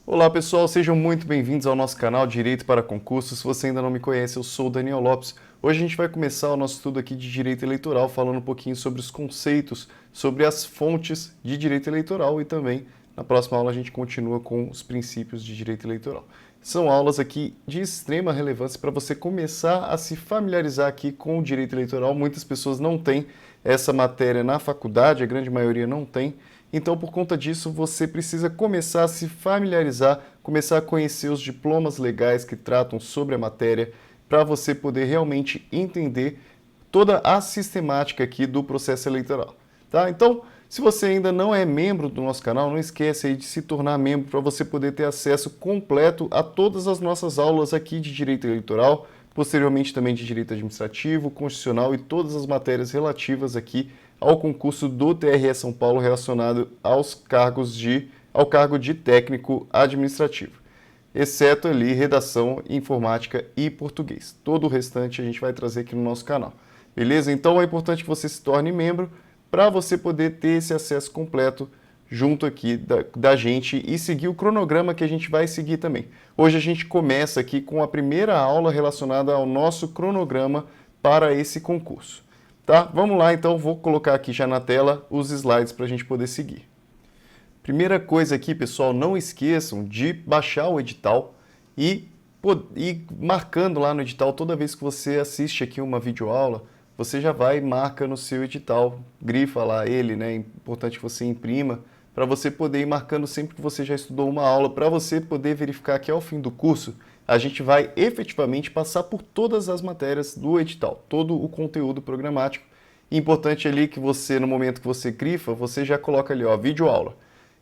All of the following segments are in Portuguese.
Olá pessoal, sejam muito bem-vindos ao nosso canal Direito para Concursos. Se você ainda não me conhece, eu sou o Daniel Lopes. Hoje a gente vai começar o nosso estudo aqui de Direito Eleitoral, falando um pouquinho sobre os conceitos, sobre as fontes de Direito Eleitoral e também, na próxima aula, a gente continua com os princípios de Direito Eleitoral. São aulas aqui de extrema relevância para você começar a se familiarizar aqui com o Direito Eleitoral. Muitas pessoas não têm essa matéria na faculdade, a grande maioria não tem. Então, por conta disso, você precisa começar a se familiarizar, começar a conhecer os diplomas legais que tratam sobre a matéria, para você poder realmente entender toda a sistemática aqui do processo eleitoral, tá? Então, se você ainda não é membro do nosso canal, não esquece aí de se tornar membro para você poder ter acesso completo a todas as nossas aulas aqui de Direito Eleitoral, posteriormente também de Direito Administrativo, Constitucional e todas as matérias relativas aqui ao concurso do TRE São Paulo relacionado ao cargo de técnico administrativo, exceto ali redação, informática e português. Todo o restante a gente vai trazer aqui no nosso canal, beleza? Então é importante que você se torne membro para você poder ter esse acesso completo junto aqui da gente e seguir o cronograma que a gente vai seguir também. Hoje a gente começa aqui com a primeira aula relacionada ao nosso cronograma para esse concurso. Tá? Vamos lá, então, vou colocar aqui já na tela os slides para a gente poder seguir. Primeira coisa aqui, pessoal, não esqueçam de baixar o edital e marcando lá no edital, toda vez que você assiste aqui uma videoaula, você já vai e marca no seu edital, grifa lá ele, né? É importante que você imprima, para você poder ir marcando sempre que você já estudou uma aula, para você poder verificar que ao fim do curso, a gente vai efetivamente passar por todas as matérias do edital, todo o conteúdo programático. Importante ali que você, no momento que você grifa, você já coloca ali, ó, videoaula.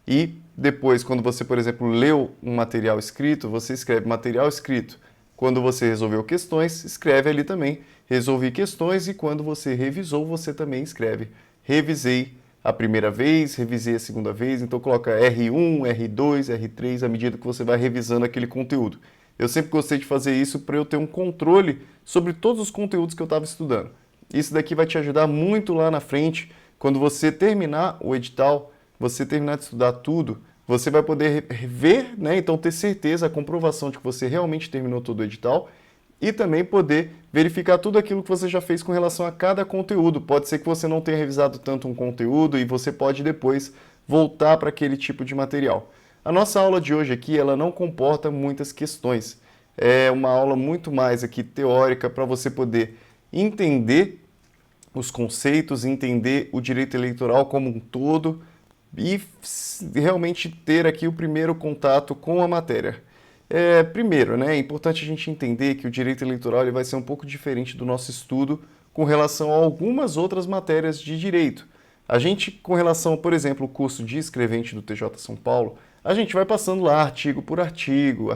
E depois, quando você, por exemplo, leu um material escrito, você escreve material escrito. Quando você resolveu questões, escreve ali também, resolvi questões, e quando você revisou, você também escreve, revisei a primeira vez, revisei a segunda vez, então coloca R1, R2, R3, à medida que você vai revisando aquele conteúdo. Eu sempre gostei de fazer isso para eu ter um controle sobre todos os conteúdos que eu estava estudando. Isso daqui vai te ajudar muito lá na frente, quando você terminar o edital, você terminar de estudar tudo, você vai poder ver, né? Então ter certeza, a comprovação de que você realmente terminou todo o edital e também poder verificar tudo aquilo que você já fez com relação a cada conteúdo. Pode ser que você não tenha revisado tanto um conteúdo e você pode depois voltar para aquele tipo de material. A nossa aula de hoje aqui, ela não comporta muitas questões. É uma aula muito mais aqui teórica para você poder entender os conceitos, entender o direito eleitoral como um todo e realmente ter aqui o primeiro contato com a matéria. Primeiro, né, é importante a gente entender que o direito eleitoral ele vai ser um pouco diferente do nosso estudo com relação a algumas outras matérias de direito. A gente, com relação, por exemplo, ao curso de escrevente do TJ São Paulo, a gente vai passando lá artigo por artigo,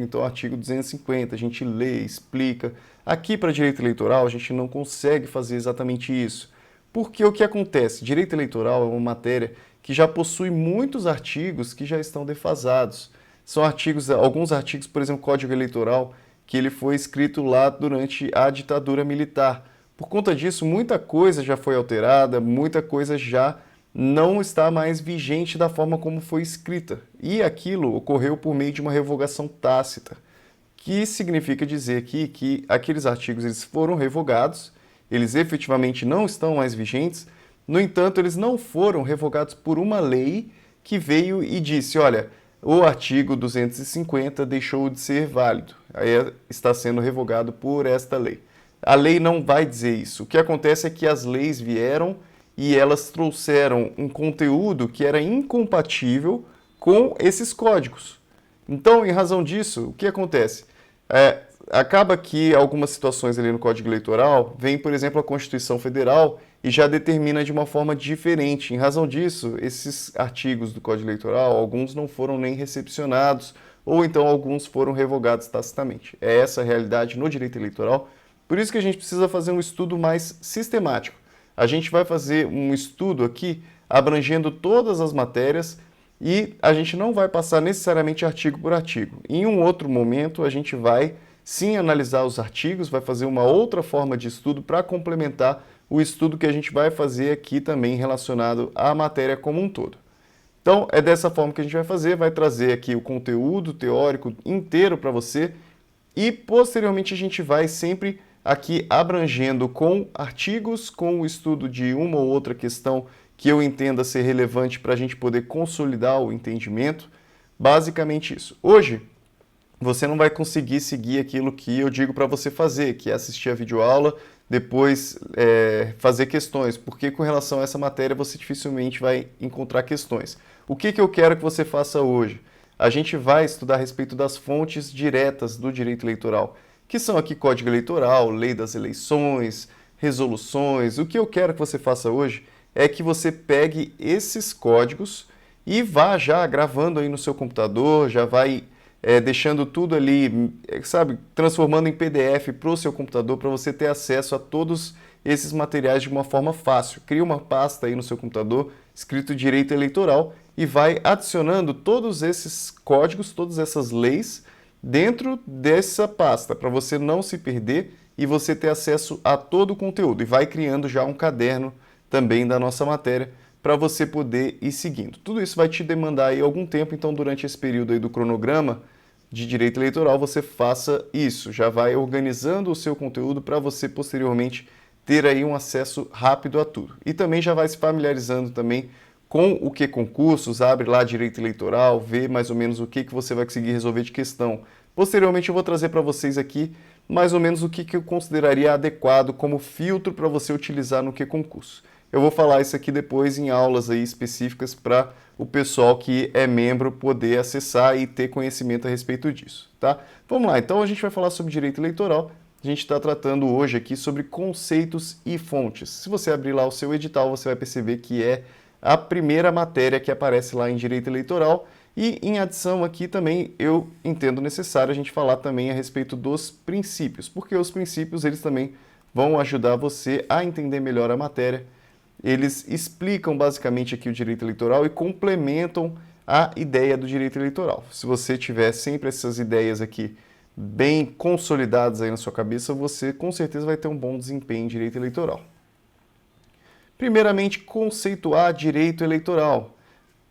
então artigo 250, a gente lê, explica. Aqui para direito eleitoral a gente não consegue fazer exatamente isso. Porque o que acontece? Direito eleitoral é uma matéria que já possui muitos artigos que já estão defasados. São artigos, alguns artigos, por exemplo, Código Eleitoral, que ele foi escrito lá durante a ditadura militar. Por conta disso, muita coisa já foi alterada, muita coisa já não está mais vigente da forma como foi escrita. E aquilo ocorreu por meio de uma revogação tácita, que significa dizer aqui que aqueles artigos eles foram revogados, eles efetivamente não estão mais vigentes, no entanto, eles não foram revogados por uma lei que veio e disse, olha, o artigo 250 deixou de ser válido, aí está sendo revogado por esta lei. A lei não vai dizer isso. O que acontece é que as leis vieram e elas trouxeram um conteúdo que era incompatível com esses códigos. Então, em razão disso, o que acontece? Acaba que algumas situações ali no Código Eleitoral, vem, por exemplo, a Constituição Federal e já determina de uma forma diferente. Em razão disso, esses artigos do Código Eleitoral, alguns não foram nem recepcionados, ou então alguns foram revogados tacitamente. É essa a realidade no direito eleitoral. Por isso que a gente precisa fazer um estudo mais sistemático. A gente vai fazer um estudo aqui abrangendo todas as matérias e a gente não vai passar necessariamente artigo por artigo. Em um outro momento, a gente vai sim analisar os artigos, vai fazer uma outra forma de estudo para complementar o estudo que a gente vai fazer aqui também relacionado à matéria como um todo. Então, é dessa forma que a gente vai fazer, vai trazer aqui o conteúdo teórico inteiro para você e, posteriormente, a gente vai sempre aqui abrangendo com artigos, com o estudo de uma ou outra questão que eu entenda ser relevante para a gente poder consolidar o entendimento. Basicamente isso. Hoje, você não vai conseguir seguir aquilo que eu digo para você fazer, que é assistir a videoaula, depois fazer questões, porque com relação a essa matéria você dificilmente vai encontrar questões. O que eu quero que você faça hoje? A gente vai estudar a respeito das fontes diretas do direito eleitoral, que são aqui Código Eleitoral, Lei das Eleições, resoluções. O que eu quero que você faça hoje é que você pegue esses códigos e vá já gravando aí no seu computador, já vai deixando tudo ali, sabe, transformando em PDF para o seu computador para você ter acesso a todos esses materiais de uma forma fácil. Cria uma pasta aí no seu computador escrito Direito Eleitoral e vai adicionando todos esses códigos, todas essas leis dentro dessa pasta para você não se perder e você ter acesso a todo o conteúdo. E vai criando já um caderno também da nossa matéria para você poder ir seguindo. Tudo isso vai te demandar aí algum tempo, então durante esse período aí do cronograma de direito eleitoral você faça isso, já vai organizando o seu conteúdo para você posteriormente ter aí um acesso rápido a tudo. E também já vai se familiarizando também com o que concursos, abre lá direito eleitoral, vê mais ou menos o que você vai conseguir resolver de questão. Posteriormente eu vou trazer para vocês aqui mais ou menos o que eu consideraria adequado como filtro para você utilizar no que concurso. Eu vou falar isso aqui depois em aulas aí específicas para o pessoal que é membro poder acessar e ter conhecimento a respeito disso, tá? Vamos lá, então a gente vai falar sobre direito eleitoral. A gente está tratando hoje aqui sobre conceitos e fontes. Se você abrir lá o seu edital, você vai perceber que é a primeira matéria que aparece lá em direito eleitoral. E em adição aqui também eu entendo necessário a gente falar também a respeito dos princípios, porque os princípios eles também vão ajudar você a entender melhor a matéria. Eles explicam basicamente aqui o direito eleitoral e complementam a ideia do direito eleitoral. Se você tiver sempre essas ideias aqui bem consolidadas aí na sua cabeça, você com certeza vai ter um bom desempenho em direito eleitoral. Primeiramente, conceituar direito eleitoral.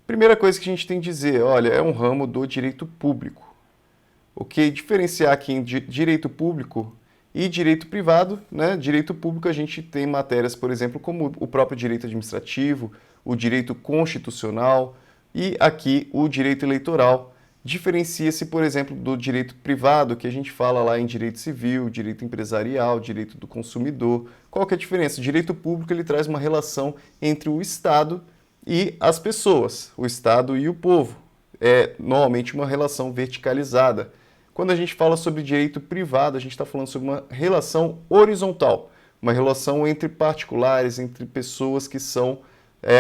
Primeira coisa que a gente tem que dizer, olha, é um ramo do direito público. Ok? Diferenciar aqui em direito público e direito privado, né? Direito público a gente tem matérias, por exemplo, como o próprio direito administrativo, o direito constitucional e aqui o direito eleitoral. Diferencia-se, por exemplo, do direito privado, que a gente fala lá em direito civil, direito empresarial, direito do consumidor. Qual que é a diferença? O direito público ele traz uma relação entre o Estado e as pessoas, o Estado e o povo. É normalmente uma relação verticalizada. Quando a gente fala sobre direito privado, a gente está falando sobre uma relação horizontal, uma relação entre particulares, entre pessoas que são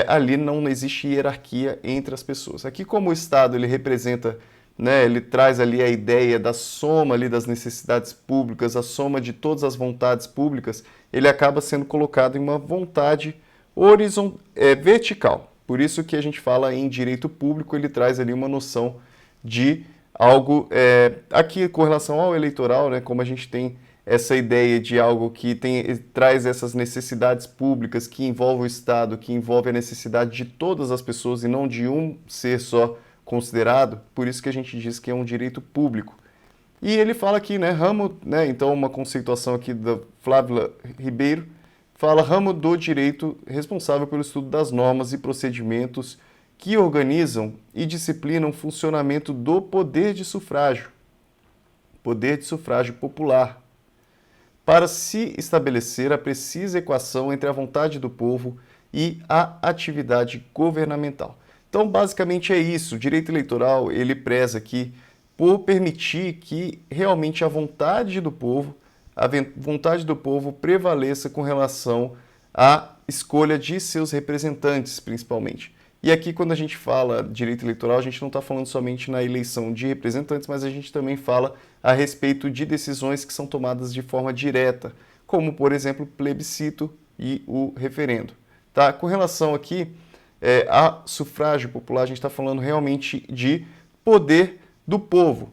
ali não existe hierarquia entre as pessoas. Aqui como o Estado ele representa, né, ele traz ali a ideia da soma ali das necessidades públicas, a soma de todas as vontades públicas, ele acaba sendo colocado em uma vontade vertical. Por isso que a gente fala em direito público, ele traz ali uma noção de algo, aqui com relação ao eleitoral, né, como a gente tem essa ideia de algo que traz essas necessidades públicas, que envolve o Estado, que envolve a necessidade de todas as pessoas e não de um ser só considerado, por isso que a gente diz que é um direito público. E ele fala aqui, né, ramo, né, então uma conceituação aqui da Flávia Ribeiro, fala ramo do direito responsável pelo estudo das normas e procedimentos que organizam e disciplinam o funcionamento do poder de sufrágio popular, para se estabelecer a precisa equação entre a vontade do povo e a atividade governamental. Então, basicamente é isso. O direito eleitoral, ele preza aqui por permitir que realmente a vontade do povo prevaleça com relação à escolha de seus representantes, principalmente. E aqui, quando a gente fala direito eleitoral, a gente não está falando somente na eleição de representantes, mas a gente também fala a respeito de decisões que são tomadas de forma direta, como, por exemplo, o plebiscito e o referendo. Tá? Com relação aqui a sufrágio popular, a gente está falando realmente de poder do povo.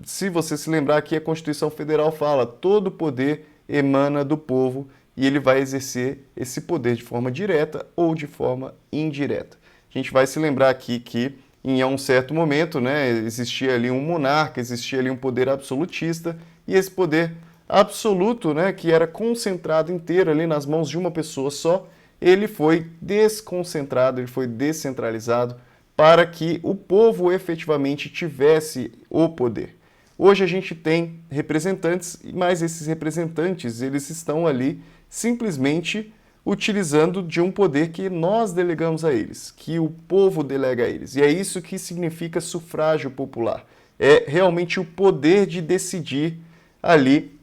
Se você se lembrar que a Constituição Federal fala, todo poder emana do povo, e ele vai exercer esse poder de forma direta ou de forma indireta. A gente vai se lembrar aqui que em um certo momento, né, existia ali um monarca, existia ali um poder absolutista, e esse poder absoluto, né, que era concentrado inteiro ali nas mãos de uma pessoa só, ele foi desconcentrado, ele foi descentralizado para que o povo efetivamente tivesse o poder. Hoje a gente tem representantes, mas esses representantes, eles estão ali simplesmente utilizando de um poder que nós delegamos a eles, que o povo delega a eles. E é isso que significa sufrágio popular. É realmente o poder de decidir ali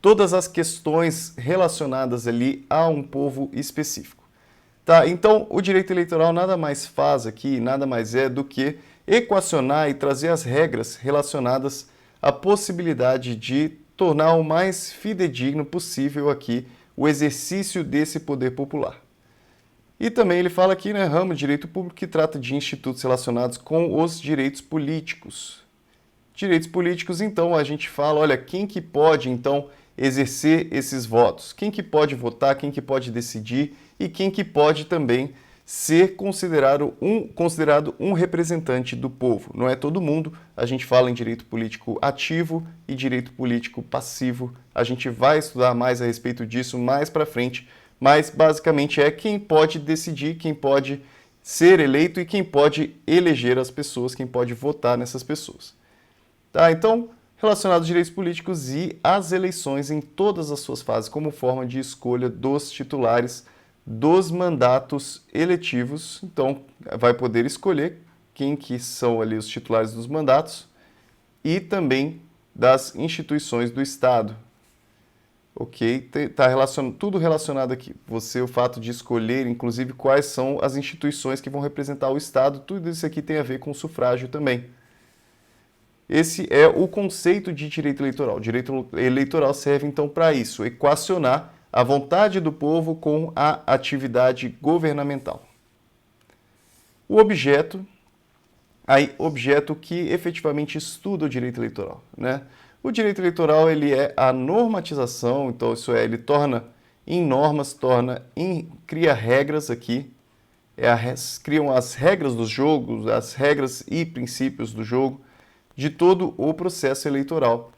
todas as questões relacionadas ali a um povo específico. Tá? Então, o direito eleitoral nada mais faz aqui, nada mais é do que equacionar e trazer as regras relacionadas à possibilidade de tornar o mais fidedigno possível aqui o exercício desse poder popular. E também ele fala aqui, né, ramo de direito público que trata de institutos relacionados com os direitos políticos. Direitos políticos, então, a gente fala, olha, quem que pode, então, exercer esses votos? Quem que pode votar, quem que pode decidir e quem que pode também ser considerado um representante do povo. Não é todo mundo, a gente fala em direito político ativo e direito político passivo. A gente vai estudar mais a respeito disso mais para frente, mas basicamente é quem pode decidir, quem pode ser eleito e quem pode eleger as pessoas, quem pode votar nessas pessoas. Tá? Então, relacionado aos direitos políticos e às eleições em todas as suas fases, como forma de escolha dos titulares dos mandatos eletivos. Então, vai poder escolher quem que são ali os titulares dos mandatos e também das instituições do Estado. Ok? Tá tudo relacionado aqui. O fato de escolher, inclusive, quais são as instituições que vão representar o Estado, tudo isso aqui tem a ver com o sufrágio também. Esse é o conceito de direito eleitoral. O direito eleitoral serve, então, para isso, equacionar a vontade do povo com a atividade governamental. O objeto que efetivamente estuda o direito eleitoral, né? O direito eleitoral, ele é a normatização, então isso é, ele torna em normas, cria regras aqui, criam as regras dos jogos, as regras e princípios do jogo de todo o processo eleitoral,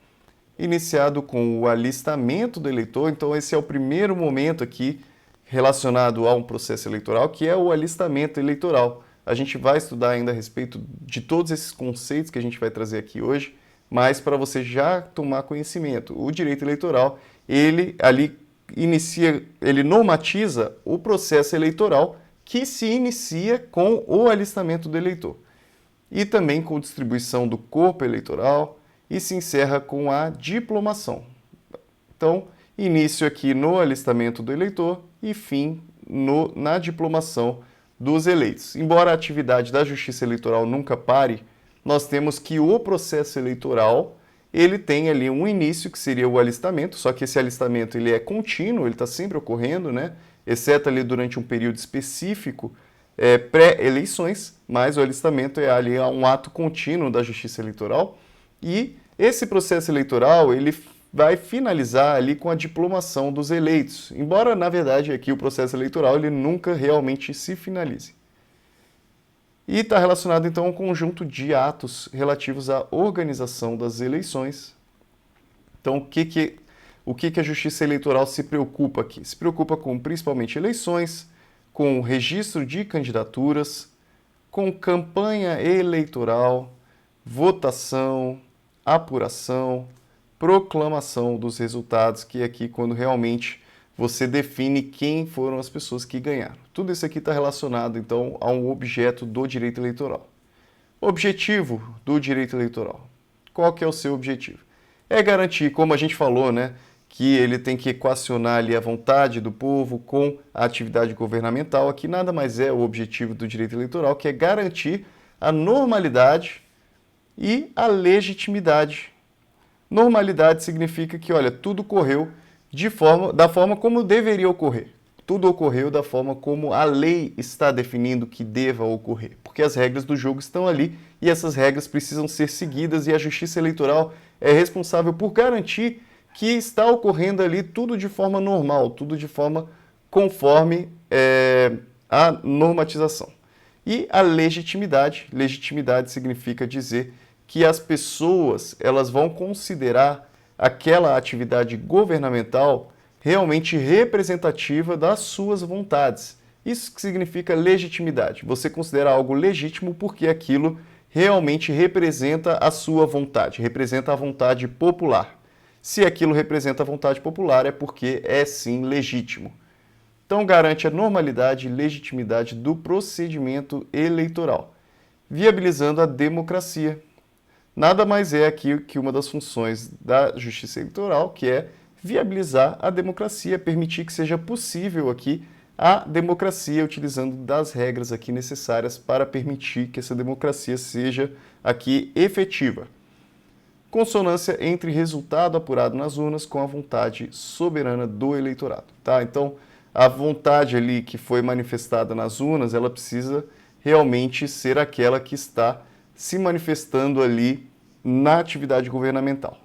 iniciado com o alistamento do eleitor. Então esse é o primeiro momento aqui relacionado a um processo eleitoral, que é o alistamento eleitoral. A gente vai estudar ainda a respeito de todos esses conceitos que a gente vai trazer aqui hoje, mas para você já tomar conhecimento, o direito eleitoral, ele normatiza o processo eleitoral que se inicia com o alistamento do eleitor e também com distribuição do corpo eleitoral e se encerra com a diplomação. Então, início aqui no alistamento do eleitor e fim na diplomação dos eleitos. Embora a atividade da Justiça Eleitoral nunca pare, nós temos que o processo eleitoral, ele tem ali um início, que seria o alistamento, só que esse alistamento ele é contínuo, ele está sempre ocorrendo, né? Exceto ali durante um período específico, pré-eleições, mas o alistamento é ali um ato contínuo da Justiça Eleitoral e esse processo eleitoral ele vai finalizar ali com a diplomação dos eleitos, embora na verdade aqui o processo eleitoral ele nunca realmente se finalize. E está relacionado então a um conjunto de atos relativos à organização das eleições. Então o que a Justiça Eleitoral se preocupa aqui? Se preocupa com principalmente eleições, com o registro de candidaturas, com campanha eleitoral, votação, apuração, proclamação dos resultados, que é aqui quando realmente você define quem foram as pessoas que ganharam. Tudo isso aqui está relacionado, então, a um objeto do direito eleitoral. Objetivo do direito eleitoral. Qual que é o seu objetivo? É garantir, como a gente falou, né, que ele tem que equacionar ali a vontade do povo com a atividade governamental. Aqui nada mais é o objetivo do direito eleitoral, que é garantir a normalidade e a legitimidade. Normalidade significa que, olha, tudo ocorreu da forma como deveria ocorrer. Tudo ocorreu da forma como a lei está definindo que deva ocorrer, porque as regras do jogo estão ali e essas regras precisam ser seguidas e a Justiça Eleitoral é responsável por garantir que está ocorrendo ali tudo de forma normal, tudo de forma conforme a normatização. E a legitimidade, legitimidade significa dizer que as pessoas elas vão considerar aquela atividade governamental realmente representativa das suas vontades. Isso que significa legitimidade. Você considera algo legítimo porque aquilo realmente representa a sua vontade, representa a vontade popular. Se aquilo representa a vontade popular, é porque é sim legítimo. Então, garante a normalidade e legitimidade do procedimento eleitoral, viabilizando a democracia. Nada mais é aqui que uma das funções da justiça eleitoral, que é viabilizar a democracia, permitir que seja possível aqui a democracia, utilizando das regras aqui necessárias para permitir que essa democracia seja aqui efetiva. Consonância entre resultado apurado nas urnas com a vontade soberana do eleitorado, tá? Então, a vontade ali que foi manifestada nas urnas, ela precisa realmente ser aquela que está se manifestando ali na atividade governamental.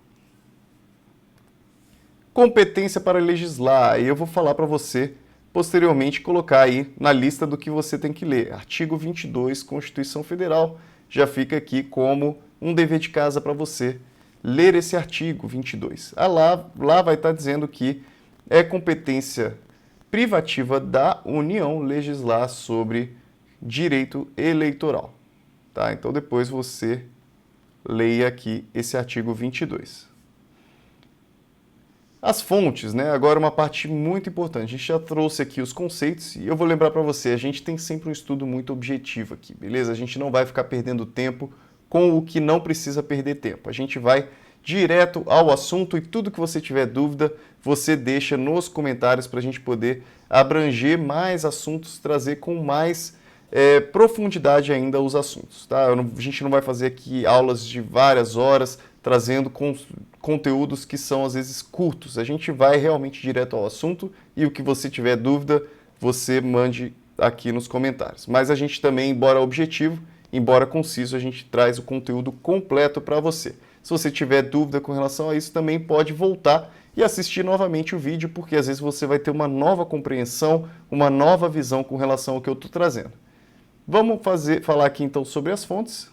Competência para legislar, e eu vou falar para você posteriormente colocar aí na lista do que você tem que ler. Artigo 22, Constituição Federal, já fica aqui como um dever de casa para você ler esse artigo 22. Lá vai estar dizendo que é competência privativa da União legislar sobre direito eleitoral. Tá? Então depois você leia aqui esse artigo 22. As fontes, né? Agora uma parte muito importante. A gente já trouxe aqui os conceitos e eu vou lembrar para você, a gente tem sempre um estudo muito objetivo aqui, beleza? A gente não vai ficar perdendo tempo com o que não precisa perder tempo. A gente vai direto ao assunto e tudo que você tiver dúvida, você deixa nos comentários para a gente poder abranger mais assuntos, trazer com mais profundidade ainda os assuntos. Tá? A gente não vai fazer aqui aulas de várias horas, trazendo conteúdos que são às vezes curtos. A gente vai realmente direto ao assunto e o que você tiver dúvida, você mande aqui nos comentários. Mas a gente também, embora objetivo, embora conciso, a gente traz o conteúdo completo para você. Se você tiver dúvida com relação a isso, também pode voltar e assistir novamente o vídeo, porque às vezes você vai ter uma nova compreensão, uma nova visão com relação ao que eu estou trazendo. Vamos falar aqui então sobre as fontes.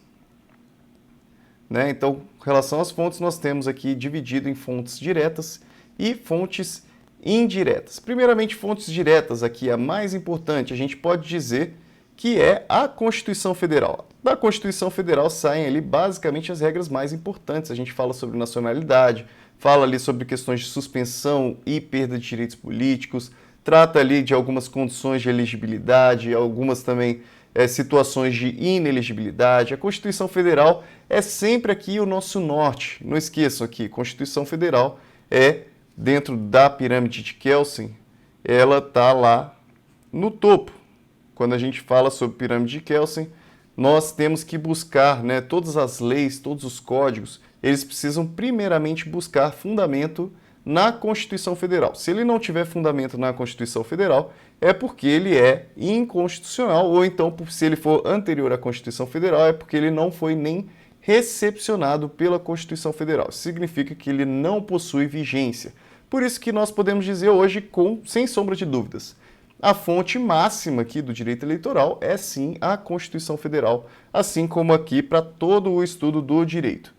Né? Então, com relação às fontes, nós temos aqui dividido em fontes diretas e fontes indiretas. Primeiramente, fontes diretas, aqui a mais importante, a gente pode dizer que é a Constituição Federal. Da Constituição Federal saem ali basicamente as regras mais importantes. A gente fala sobre nacionalidade, fala ali sobre questões de suspensão e perda de direitos políticos, trata ali de algumas condições de elegibilidade, algumas também situações de inelegibilidade. A Constituição Federal é sempre aqui o nosso norte. Não esqueçam aqui, Constituição Federal é dentro da pirâmide de Kelsen, ela está lá no topo. Quando a gente fala sobre pirâmide de Kelsen, nós temos que buscar, né, todas as leis, todos os códigos, eles precisam primeiramente buscar fundamento na Constituição Federal. Se ele não tiver fundamento na Constituição Federal, é porque ele é inconstitucional, ou então, se ele for anterior à Constituição Federal, é porque ele não foi nem recepcionado pela Constituição Federal. Isso significa que ele não possui vigência. Por isso que nós podemos dizer hoje, sem sombra de dúvidas, a fonte máxima aqui do direito eleitoral é sim a Constituição Federal, assim como aqui para todo o estudo do direito.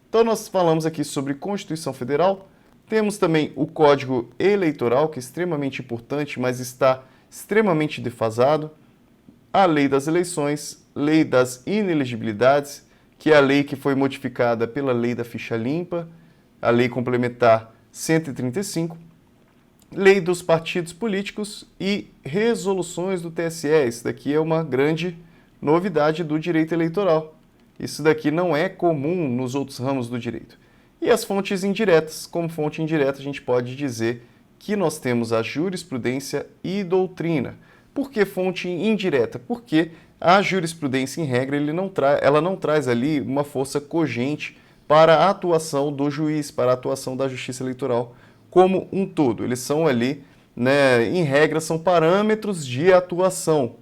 Então nós falamos aqui sobre Constituição Federal, temos também o Código Eleitoral, que é extremamente importante, mas está extremamente defasado, a Lei das Eleições, Lei das Inelegibilidades, que é a lei que foi modificada pela Lei da Ficha Limpa, a Lei Complementar 135, Lei dos Partidos Políticos e resoluções do TSE. Isso daqui é uma grande novidade do direito eleitoral. Isso daqui não é comum nos outros ramos do direito. E as fontes indiretas. Como fonte indireta, a gente pode dizer que nós temos a jurisprudência e doutrina. Por que fonte indireta? Porque a jurisprudência, em regra, ela não traz ali uma força cogente para a atuação do juiz, para a atuação da justiça eleitoral como um todo. Eles são ali, né, em regra, são parâmetros de atuação,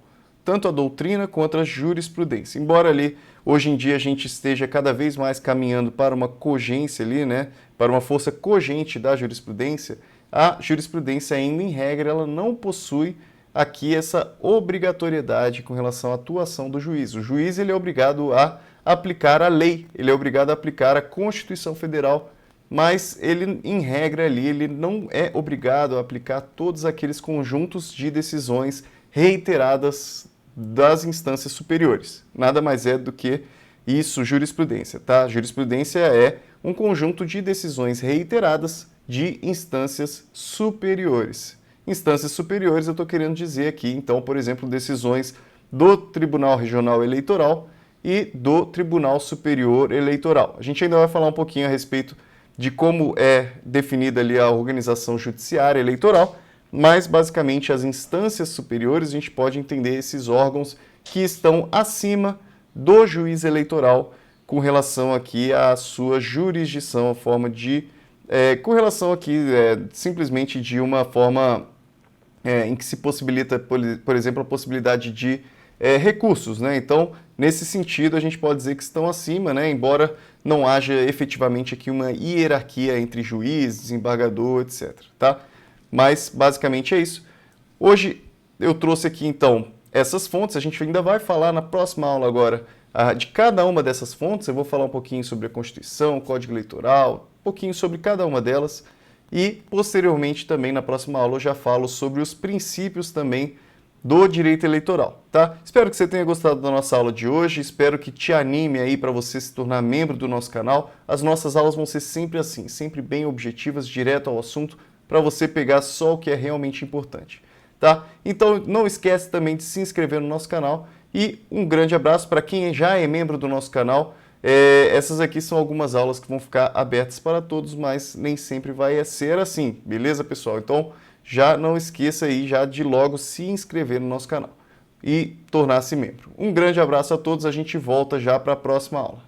tanto a doutrina quanto a jurisprudência. Embora ali, hoje em dia, a gente esteja cada vez mais caminhando para uma cogência ali, né, para uma força cogente da jurisprudência, a jurisprudência ainda, em regra, ela não possui aqui essa obrigatoriedade com relação à atuação do juiz. O juiz ele é obrigado a aplicar a lei, ele é obrigado a aplicar a Constituição Federal, mas ele, em regra ali, ele não é obrigado a aplicar todos aqueles conjuntos de decisões reiteradas das instâncias superiores. Nada mais é do que isso, jurisprudência, tá? Jurisprudência é um conjunto de decisões reiteradas de instâncias superiores. Instâncias superiores, eu estou querendo dizer aqui, então, por exemplo, decisões do Tribunal Regional Eleitoral e do Tribunal Superior Eleitoral. A gente ainda vai falar um pouquinho a respeito de como é definida ali a organização judiciária eleitoral, mas basicamente as instâncias superiores a gente pode entender esses órgãos que estão acima do juiz eleitoral com relação aqui à sua jurisdição, a forma de com relação aqui simplesmente de uma forma em que se possibilita, por exemplo, a possibilidade de recursos, né? Então, nesse sentido, a gente pode dizer que estão acima, né? Embora não haja efetivamente aqui uma hierarquia entre juiz, desembargador, etc. Tá? Mas, basicamente, é isso. Hoje, eu trouxe aqui, então, essas fontes. A gente ainda vai falar na próxima aula agora de cada uma dessas fontes. Eu vou falar um pouquinho sobre a Constituição, o Código Eleitoral, um pouquinho sobre cada uma delas. E, posteriormente, também na próxima aula, eu já falo sobre os princípios também do direito eleitoral, tá? Espero que você tenha gostado da nossa aula de hoje, espero que te anime aí para você se tornar membro do nosso canal. As nossas aulas vão ser sempre assim, sempre bem objetivas, direto ao assunto, para você pegar só o que é realmente importante, tá? Então, não esquece também de se inscrever no nosso canal e um grande abraço para quem já é membro do nosso canal. Essas aqui são algumas aulas que vão ficar abertas para todos, mas nem sempre vai ser assim, beleza, pessoal? Então, já não esqueça aí já de logo se inscrever no nosso canal e tornar-se membro. Um grande abraço a todos, a gente volta já para a próxima aula.